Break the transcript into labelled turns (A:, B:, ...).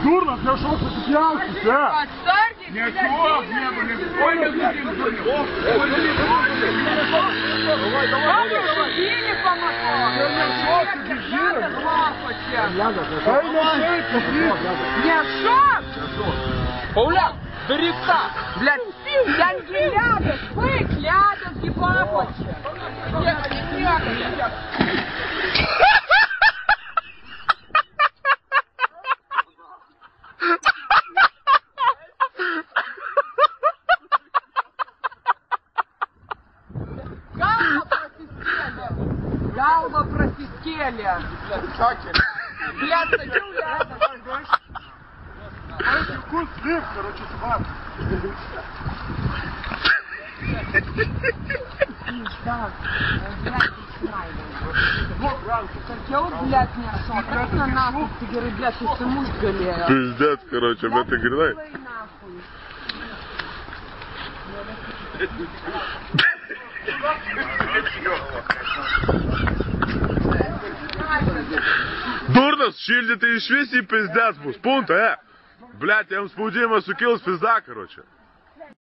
A: Дурно, для шо ты пьянки, а?
B: Отстарьте,
A: Нет,
B: блядь,
A: чего?
B: сильно
A: Не,
B: ты
A: давай,
B: Вам убили по мотору. Надо лапать. Не шо?
C: Пауляк, бери так!
B: Блядь, я не ляда, вы ляда, ебапочка. Не ляда. Галва просистели. Блядь, садил ляда.
A: Вкус слив, короче, собак.
B: Хотел, блядь, не шо. Как на нахуй, ты говоришь, блядь, ты муж галея.
D: Пиздец, короче, об этой гряной. Дурно, шильдите и швеси пиздец, бус, пункт, Блять, я вам спудил, сукил, пизда, короче.